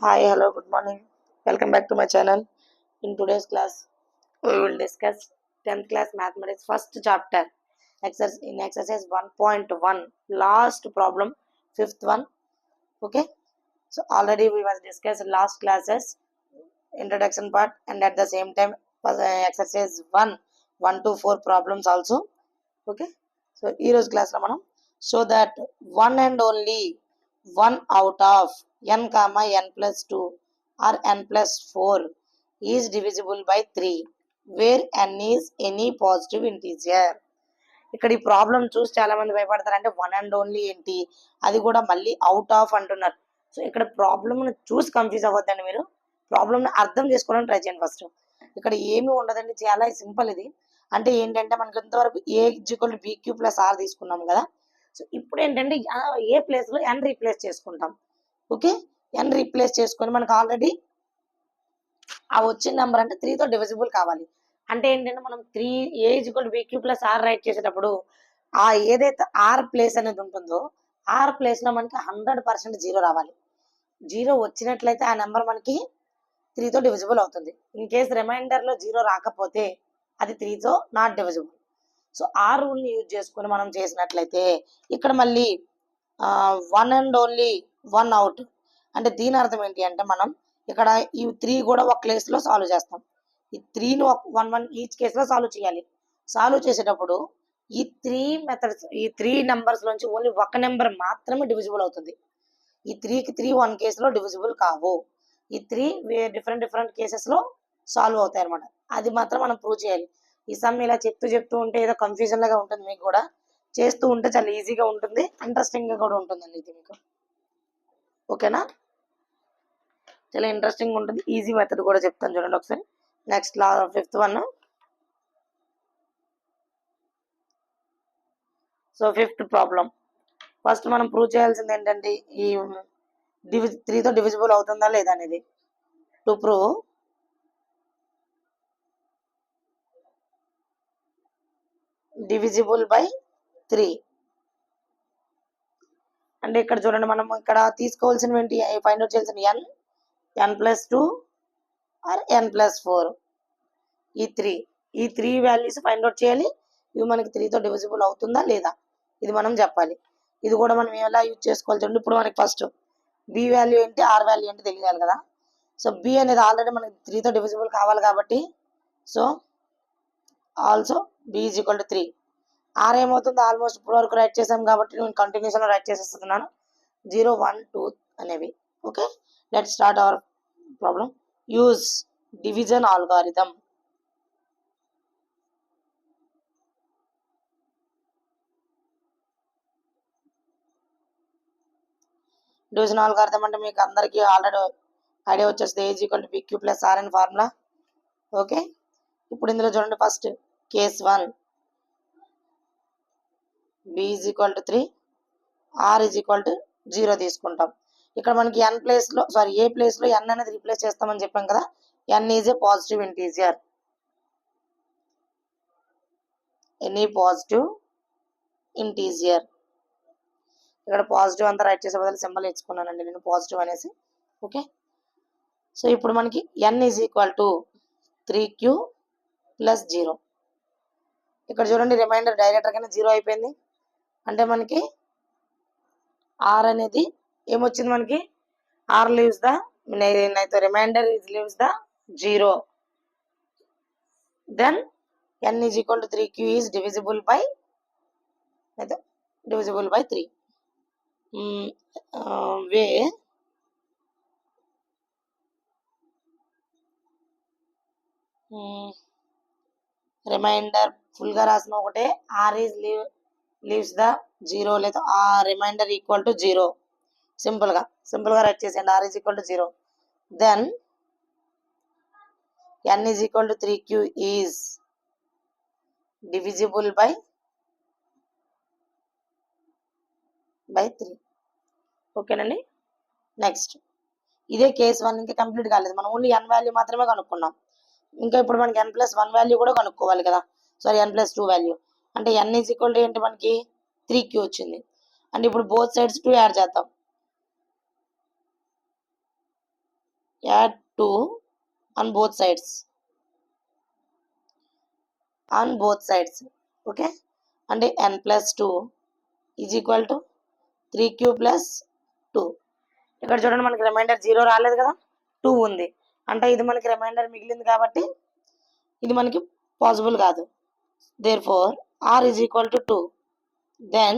Hi, hello, good morning. Welcome back to my channel. In today's class, we will discuss 10th class mathematics first chapter. In exercise 1.1, last problem, fifth one. Okay. So already we was discussed last classes introduction part, and at the same time was exercise 1 to 4 problems also. Okay. So heroes class lo manam so that one and only one out of n comma n plus 2 or n plus 4 is divisible by 3 where n is any positive integer. ఇక్కడ ఈ problem చూసి చాలా మంది భయపడతారు. అంటే one and only ఏంటి, అది కూడా మళ్ళీ అవుట్ ఆఫ్ అంటున్నారు. సో ఇక్కడ ప్రాబ్లమ్ చూసి కన్ఫ్యూజ్ అవ్వద్దండి. మీరు ప్రాబ్లమ్ అర్థం చేసుకోవడానికి ట్రై చేయండి. ఫస్ట్ ఇక్కడ ఏమీ ఉండదండి, చాలా సింపుల్ ఇది. అంటే ఏంటంటే మనకి ఇంతవరకు a equal to b q plus r తీసుకున్నాం కదా. సో ఇప్పుడు ఏంటంటే ఏ ప్లేస్ లో ఎన్ రీప్లేస్ చేసుకుంటాం. ఓకే, ఎన్ రీప్లేస్ చేసుకొని మనకు ఆల్రెడీ ఆ వచ్చిన నెంబర్ అంటే 3తో డివిజిబుల్ కావాలి. అంటే ఏంటంటే మనం 3 a equal to b q plus r right చేసేటప్పుడు ఆ ఏదైతే ఆర్ ప్లేస్ అనేది ఉంటుందో ఆర్ ప్లేస్ లో మనకి 100% జీరో రావాలి. జీరో వచ్చినట్లయితే ఆ నెంబర్ మనకి 3తో డివిజిబుల్ అవుతుంది. ఇన్ కేస్ రిమైండర్ లో జీరో రాకపోతే అది 3తో నాట్ డివిజిబుల్. సో ఆ రూల్ ని యూజ్ చేసుకుని మనం చేసినట్లయితే ఇక్కడ మళ్ళీ one and only one out. అంటే దీని అర్థం ఏంటి అంటే మనం ఇక్కడ ఈ 3 కూడా ఒక ప్లేస్ లో సాల్వ్ చేస్తాం. ఈ 3ను వన్ ఈచ్ కేస్ లో సాల్వ్ చేయాలి. సాల్వ్ చేసేటప్పుడు ఈ 3 మెథడ్స్, ఈ 3 నెంబర్స్ నుంచి ఓన్లీ ఒక నెంబర్ మాత్రమే డివిజిబుల్ అవుతుంది. ఈ 3కి 3 వన్ కేసులో డివిజిబుల్ కావు. ఈ 3 డిఫరెంట్ కేసెస్ లో సాల్వ్ అవుతాయి అనమాట. అది మాత్రం మనం ప్రూవ్ చేయాలి. ఈ సమ్ ఇలా చెప్తూ ఉంటే ఏదో కన్ఫ్యూజన్ లాగా ఉంటుంది. మీకు కూడా చేస్తూ ఉంటే చాలా ఈజీగా ఉంటుంది, ఇంట్రెస్టింగ్ గా కూడా ఉంటుందండి ఇది మీకు. ఓకేనా, చాలా ఇంట్రెస్టింగ్ ఉంటుంది. ఈజీ మెథడ్ కూడా చెప్తాను చూడండి ఒకసారి. Next fifth one. So fifth problem first మనం ప్రూవ్ చేయాల్సింది ఏంటంటే ఈ 3తో డివిజిబుల్ అవుతుందా లేదా అనేది. టు ప్రూవ్ డివిజిబుల్ బై 3 అంటే ఇక్కడ చూడండి, మనం ఇక్కడ తీసుకోవాల్సినవి ఏంటి, ఫైండ్ అవుట్ చేయాల్సిన ఎన్ ప్లస్ 2 ఆర్ ఎన్ ప్లస్ 4. ఈ త్రీ వాల్యూస్ ఫైండ్ అవుట్ చేయాలి. ఇవి మనకి 3తో డివిజిబుల్ అవుతుందా లేదా ఇది మనం చెప్పాలి. ఇది కూడా మనం ఎలా యూజ్ చేసుకోవాలి చూడండి. ఇప్పుడు మనకి ఫస్ట్ బి వాల్యూ ఏంటి, ఆర్ వాల్యూ ఏంటి తెలియాలి కదా. సో బి అనేది ఆల్రెడీ మనకి 3తో డివిజిబుల్ కావాలి కాబట్టి so also b is equal to 3. R ఏమవుతుంది, ఆల్మోస్ట్ ఇప్పుడు వరకు రైట్ చేసాం కాబట్టి నేను కంటిన్యూషన్ రైట్ చేసేస్తున్నాను 0 1 2 అనేవి. Okay, let start our problem. Use division algorithm. Division algorithm అంటే మీకు అందరికీ ఆల్రెడీ ఐడియా వచ్చేస్తుంది. A equal to b q plus r అని ఫార్ములా. ఓకే, ఇప్పుడు ఇందులో చూడండి, first case 1 b is equal to 3 r is equal to 0 తీసుకుంటాం. ఇక్కడ మనకి ఎన్ ప్లేస్ లో ఏ ప్లేస్ లో ఎన్ అనేది రీప్లేస్ చేస్తామని చెప్పాం కదా. N is a positive integer. Any positive integer. ఇక్కడ పాజిటివ్ అంతా రైట్ చేసే బదులు సింబల్ ఇచ్చుకున్నానండి నేను పాజిటివ్ అనేసి. ఓకే, సో ఇప్పుడు మనకి n is equal to 3q plus 0. ఇక్కడ చూడండి, రిమైండర్ డైరెక్టర్ గా 0 అయిపోయింది. అంటే మనకి ఆర్ అనేది ఏమొచ్చింది, మనకి r leaves the remainder leaves the 0. Then n is equal to 3q is divisible by 3. Where remainder full గా రాసిన ఒకటే ఆర్ ఈజ్ లీవ్స్ ద 0 లేదా ఆ రిమైండర్ ఈక్వల్ టు 0. సింపుల్ గా రైట్ చేసేయండి. R is equal to 0. Then n is equal to 3q is divisible by 3. ఓకేనండి, next ఇదే case 1 ఇంకా కంప్లీట్ కాలేదు. మనం ఓన్లీ n వాల్యూ మాత్రమే కనుక్కున్నాం. ఇంకా ఇప్పుడు మనకి n ప్లస్ 1 వాల్యూ కూడా కనుక్కోవాలి కదా. n ప్లస్ 2 వాల్యూ అంటే n ఈజ్ ఈక్వల్ టు ఏంటి, మనకి 3q వచ్చింది. అంటే ఇప్పుడు బోత్ సైడ్స్ 2 యాడ్ చేద్దాం. Add 2 on both sides okay. అంటే n plus 2 is equal to 3q plus 2. ఇక్కడ చూడండి మనకి రిమైండర్ 0 రాలేదు కదా, 2 ఉంది. అంటే ఇది మనకి రిమైండర్ మిగిలింది కాబట్టి ఇది మనకి పాసిబుల్ కాదు. therefore r is equal to 2. then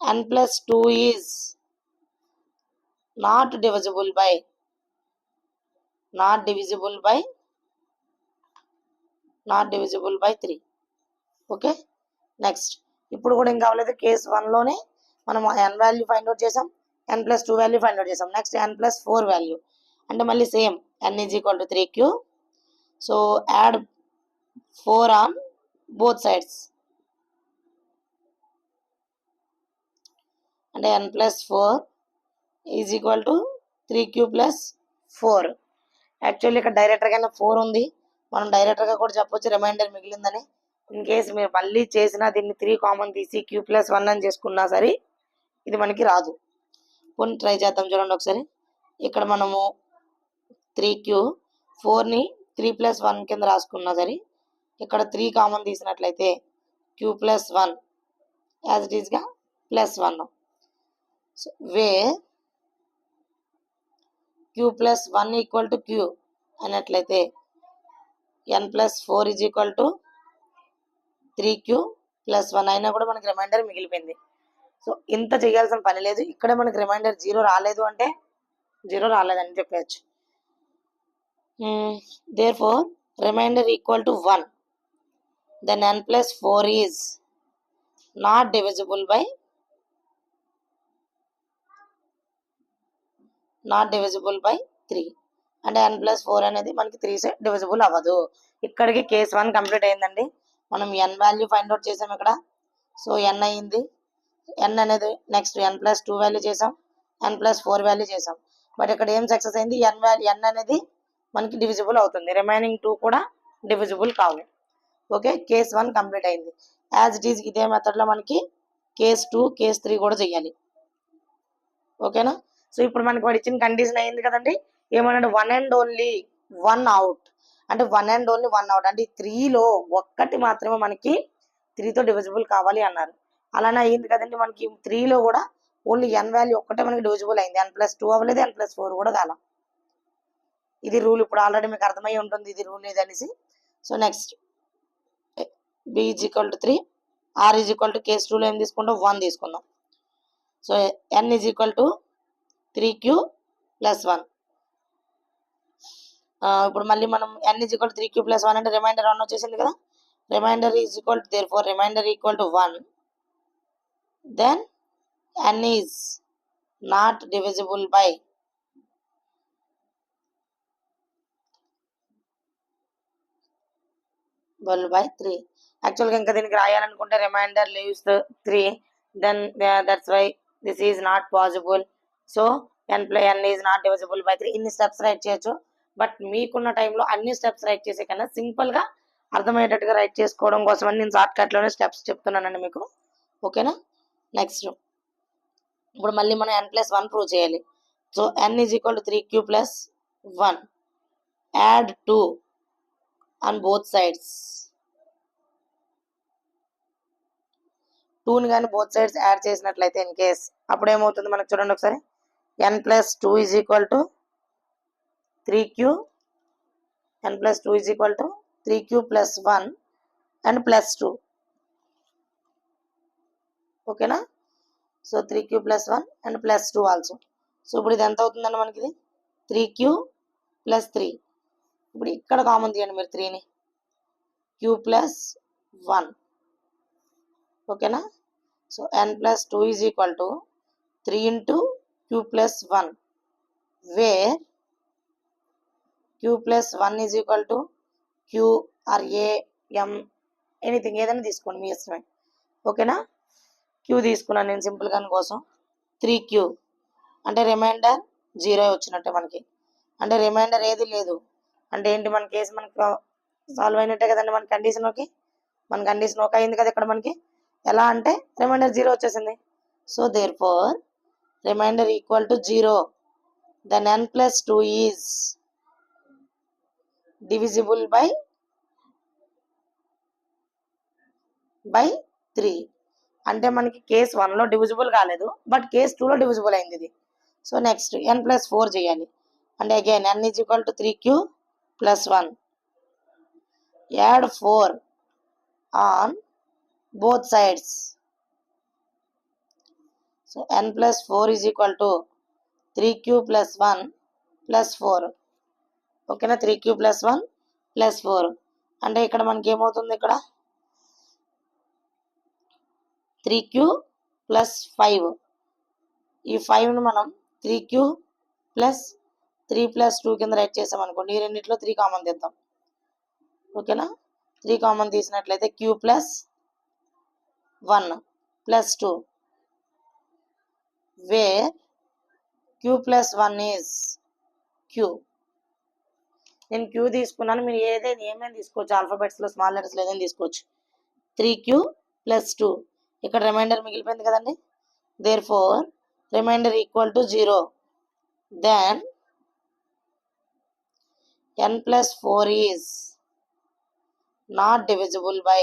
n plus 2 is not divisible by 3. Okay. Next ఇప్పుడు కూడా ఏం కావలేదు, కేస్ 1 లోనే మనం n వాల్యూ ఫైండ్ అవుట్ చేసాం, n plus 2 value find out చేసాం. నెక్స్ట్ n ప్లస్ 4 వాల్యూ అంటే మళ్ళీ same n is equal to 3q. So add 4 on both sides అంటే n plus 4 is equal to 3q plus 4. Actually ఇక్కడ డైరెక్టర్గానే 4 ఉంది, మనం డైరెక్టర్గా కూడా చెప్పొచ్చు రిమైండర్ మిగిలిందని. ఇన్ కేసు మీరు మళ్ళీ చేసినా దీన్ని 3 కామన్ తీసి q ప్లస్ 1 అని చేసుకున్నా సరే ఇది మనకి రాదు. కొన్ని ట్రై చేద్దాం చూడండి ఒకసారి. ఇక్కడ మనము 3q 4ని 3 ప్లస్ 1 కింద రాసుకున్నా సరే ఇక్కడ 3 కామన్ తీసినట్లయితే q ప్లస్ 1 యాజ్ ఇట్ ఈస్గా plus 1. So where q plus 1 equal to q అన్నట్లయితే n plus 4 is equal to 3q plus 1 అయినా కూడా మనకి రిమైండర్ మిగిలిపోయింది. సో ఇంత చేయాల్సిన పని లేదు. ఇక్కడ మనకి రిమైండర్ 0 రాలేదు అంటే 0 రాలేదని చెప్పచ్చు. therefore remainder equal to 1. then n plus 4 is not divisible by 3. అంటే n ప్లస్ 4 అనేది మనకి 3 సైడ్ డివిజిబుల్ అవ్వదు. ఇక్కడికి కేస్ 1 కంప్లీట్ అయిందండి. మనం n వాల్యూ ఫైండ్ అవుట్ చేసాం ఇక్కడ. సో n అయింది. n అనేది నెక్స్ట్ n ప్లస్ 2 వాల్యూ చేసాం, n ప్లస్ 4 వాల్యూ చేసాం. బట్ ఇక్కడ ఏం సక్సెస్ అయింది, n అనేది మనకి డివిజిబుల్ అవుతుంది, రిమైనింగ్ 2 కూడా డివిజిబుల్ కావు. ఓకే, కేస్ 1 కంప్లీట్ అయింది. యాజ్ ఇట్ ఈస్ ఇదే మెథడ్లో మనకి కేస్ 2 కేస్ 3 కూడా చెయ్యాలి. ఓకేనా. సో ఇప్పుడు మనకి వాడు ఇచ్చిన కండిషన్ అయింది కదండి, ఏమన్నాడు 1 and only 1 అవుట్. అంటే 1 and only 1 అవుట్ అంటే 3లో ఒక్కటి మాత్రమే మనకి 3తో డివిజిబుల్ కావాలి అన్నారు. అలానే అయింది కదండి, మనకి 3లో కూడా ఓన్లీ n వాల్యూ ఒక్కటే మనకి డివిజిబుల్ అయింది, n ప్లస్ 2 అవ్వలేదు, n ప్లస్ 4 కూడా కాల. ఇది రూల్, ఇప్పుడు ఆల్రెడీ మీకు అర్థమై ఉంటుంది ఇది రూల్ ఏదనేసి. So next b is equal to 3, r is equal to case 2లో ఏం తీసుకుంటాం 1 తీసుకుందాం. So n is equal to 3q plus 1. ఇప్పుడు మళ్ళీ మనం n is equal to 3q plus 1 అంటే రిమైండర్ 1 వచ్చేసింది కదా. Remainder is equal to therefore remainder equal to 1. Then n is not divisible by 3. యాక్చువల్గా ఇంకా దీనికి రాయాలనుకుంటే remainder leaves 3, then that's why this is not possible. So n is not divisible by 3. ఇన్ని steps right చేయొచ్చు. But మీకున్న టైంలో అన్ని steps right చేసే కన్నా సింపుల్గా అర్థమయ్యేటట్టుగా రైట్ చేసుకోవడం కోసం అని నేను షార్ట్ కట్లోనే స్టెప్స్ చెప్తున్నానండి మీకు. ఓకేనా. నెక్స్ట్ ఇప్పుడు మళ్ళీ మనం n ప్లస్ 1 ప్రూవ్ చేయాలి. So n is equal to 3q plus 1. Add 2 on both sides. 2ని కానీ బోత్ సైడ్స్ యాడ్ చేసినట్లయితే ఇన్ కేస్ అప్పుడు ఏమవుతుంది మనకు చూడండి ఒకసారి. n plus 2 is equal to 3q, n plus 2 is equal to 3q plus 1 and plus 2. ఓకేనా. So 3q plus 1 and plus 2 also. So ఇప్పుడు ఇది ఎంత అవుతుందండి మనకి, ఇది 3q ప్లస్ 3. ఇప్పుడు ఇక్కడ కామన్ తీయండి మీరు 3ని, q ప్లస్ 1. ఓకేనా. So n plus 2 is equal to 3 into q plus 1, where q plus 1 is equal to q or a m anything ఏదైనా తీసుకోండి మీ ఇష్టమే. ఓకేనా. q తీసుకున్నాను నేను సింపుల్గా కోసం. 3q అంటే రిమైండర్ 0 వచ్చినట్టే మనకి, అంటే రిమైండర్ ఏది లేదు అంటే ఏంటి, మన కేసు మనకు సాల్వ్ అయినట్టే కదండి. మన కండిషన్ ఓకే, మన కండిషన్ ఓకే అయింది కదా ఇక్కడ మనకి. ఎలా అంటే రిమైండర్ 0 వచ్చేసింది. So therefore remainder equal to 0. then n plus 2 is divisible by 3. అంటే మనకి కేస్ 1లో డివిజిబుల్ కాలేదు, బట్ కేస్ 2లో డివిజిబుల్ అయింది ఇది. సో నెక్స్ట్ n plus 4 చేయాలి. అంటే again n is equal to 3q plus 1. Add 4 on both sides. So n plus 4 is equal to 3q plus 1 plus 4. ఓకేనా, 3q plus 1 plus 4. అంటే ఇక్కడ మనకి ఏమవుతుంది, ఇక్కడ 3q plus 5. ఈ 5ను మనం 3q plus 3 plus 2 కింద రైట్ చేసాం అనుకోండి. ఈ రెండిట్లో 3 కామన్ తీద్దాం. ఓకేనా, 3 కామన్ తీసినట్లయితే q plus 1 plus 2, where q plus 1 is q. నేను q తీసుకున్నాను, మీరు ఏమైనా తీసుకోవచ్చు, ఆల్ఫాబెట్స్లో స్మాల్ లెటర్స్లో ఏదైనా తీసుకోవచ్చు. 3q plus 2, ఇక్కడ రిమైండర్ మిగిలిపోయింది కదండి. therefore remainder equal to 0. then n plus 4 is not divisible by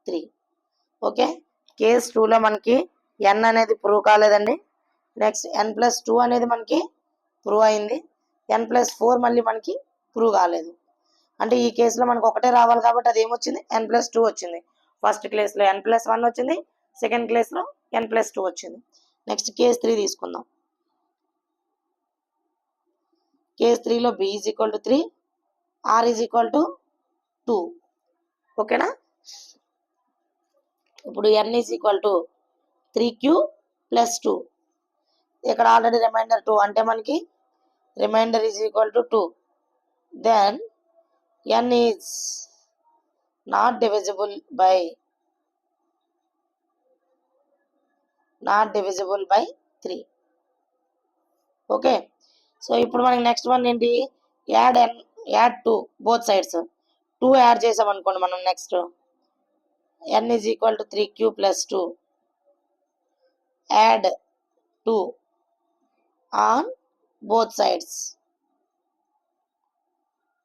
3. Okay, case 2లో మనకి n అనేది ప్రూవ్ కాలేదండి. నెక్స్ట్ n plus 2 అనేది మనకి ప్రూవ్ అయింది. n plus 4 మళ్ళీ మనకి ప్రూవ్ కాలేదు. అంటే ఈ కేసులో మనకు ఒకటే రావాలి కాబట్టి అది ఏమొచ్చింది, n plus 2 వచ్చింది. ఫస్ట్ కేసులో n plus 1 వచ్చింది, సెకండ్ కేసులో n plus 2 వచ్చింది. నెక్స్ట్ కేస్ 3 తీసుకుందాం. కేస్ 3లో b is equal to 3, r is equal to 2. ఓకేనా, ఇప్పుడు n is equal to 3q plus 2. ఇక్కడ ఆల్రెడీ రిమైండర్ 2, అంటే మనకి reminder is equal to 2. then n is not divisible by 3. Okay, so ఇప్పుడు మనకి next one ఏంటి, add 2 both sides. 2 add చేసాం అనుకోండి మనం. Next n is equal to 3q plus 2. యాడ్ 2 on both sides.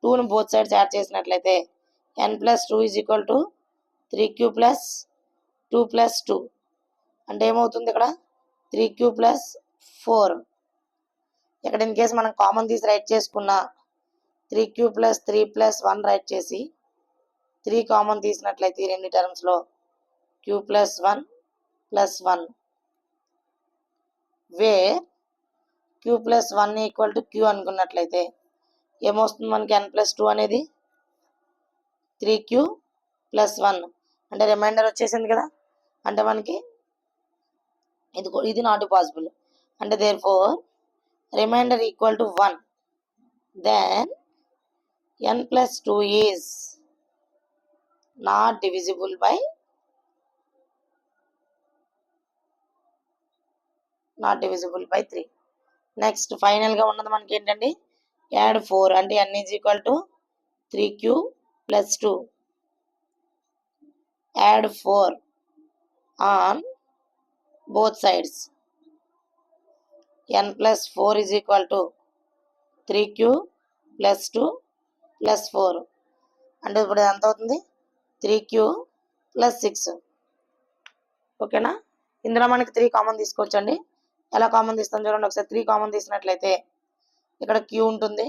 2ను బోత్ సైడ్స్ యాడ్ చేసినట్లయితే n plus 2 is equal to 3q plus 2 plus 2. అంటే ఏమవుతుంది, ఇక్కడ 3q plus 4. ఇక్కడ ఇన్ కేసు మనం కామన్ తీసి రైట్ చేసుకున్న 3q plus 3 plus 1 రైట్ చేసి 3 కామన్ తీసినట్లయితే ఈ రెండు టర్మ్స్లో q plus 1 plus 1, where q plus 1 equal to q అనుకున్నట్లయితే ఏమొస్తుంది మనకి, n plus 2 అనేది 3q plus 1. అంటే రిమైండర్ వచ్చేసింది కదా. అంటే మనకి ఇది నాట్ పాసిబుల్. అంటే therefore remainder equal to 1. then n plus 2 is not divisible by 3. Next final గా ఉన్నది మనకి ఏంటండి, యాడ్ 4. అంటే n is equal to 3q plus 2. Add 4 on both sides. n plus 4 is equal to 3q plus 2 plus 4. అంటే ఇప్పుడు ఎంత అవుతుంది, 3q plus 6. ఓకేనా, ఇందులో మనకి 3 కామన్ తీసుకోవచ్చండి. ఎలా కామన్ తీస్తాం చూడండి ఒకసారి. 3 కామన్ తీసినట్లయితే ఇక్కడ q ఉంటుంది,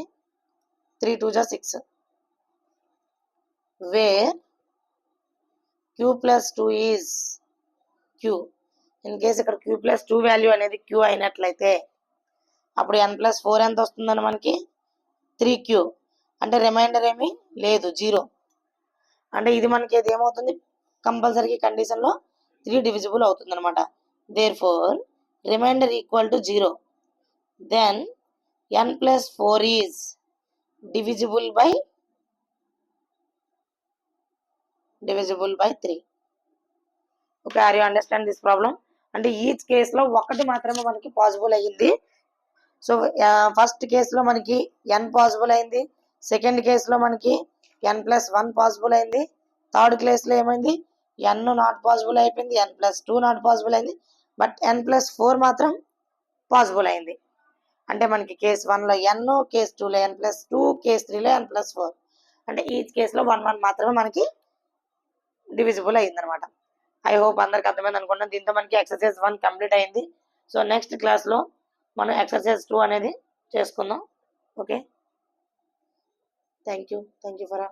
3 2 जा 6, where q plus 2 is q. In case ఇక్కడ q plus 2 వాల్యూ అనేది q అయినట్లయితే అప్పుడు n plus 4 ఎంత వస్తుందని మనకి 3q. అంటే రిమైండర్ ఏమీ లేదు, 0. అంటే ఇది మనకి ఇది ఏమవుతుంది, కంపల్సరీ కండిషన్లో 3 డివిజిబుల్ అవుతుంది అనమాట. therefore remainder equal to 0. then n plus 4 is divisible by 3. Okay, are you understand this problem? అంటే ఈచ్ కేసులో ఒకటి మాత్రమే మనకి పాసిబుల్ అయ్యింది. సో ఫస్ట్ కేసులో మనకి n పాసిబుల్ అయింది, సెకండ్ కేసులో మనకి n plus 1 పాసిబుల్ అయింది, థర్డ్ కేసులో ఏమైంది, n నాట్ పాసిబుల్ అయిపోయింది, n plus 2 నాట్ పాసిబుల్ అయింది, బట్ n+4 మాత్రం పాసిబుల్ అయింది. అంటే మనకి కేస్ 1లో n, కేస్ 2లో n+2, కేస్ 3లో n+4. అంటే ఈచ్ కేసులో 1 1 మాత్రమే మనకి డివిజిబుల్ అయిందనమాట. ఐ హోప్ అందరికి అర్థమైంది అనుకుంటున్నాను. దీంతో మనకి ఎక్సర్సైజ్ 1 కంప్లీట్ అయింది. సో నెక్స్ట్ క్లాస్లో మనం ఎక్సర్సైజ్ 2 అనేది చేసుకుందాం. Okay, thank you for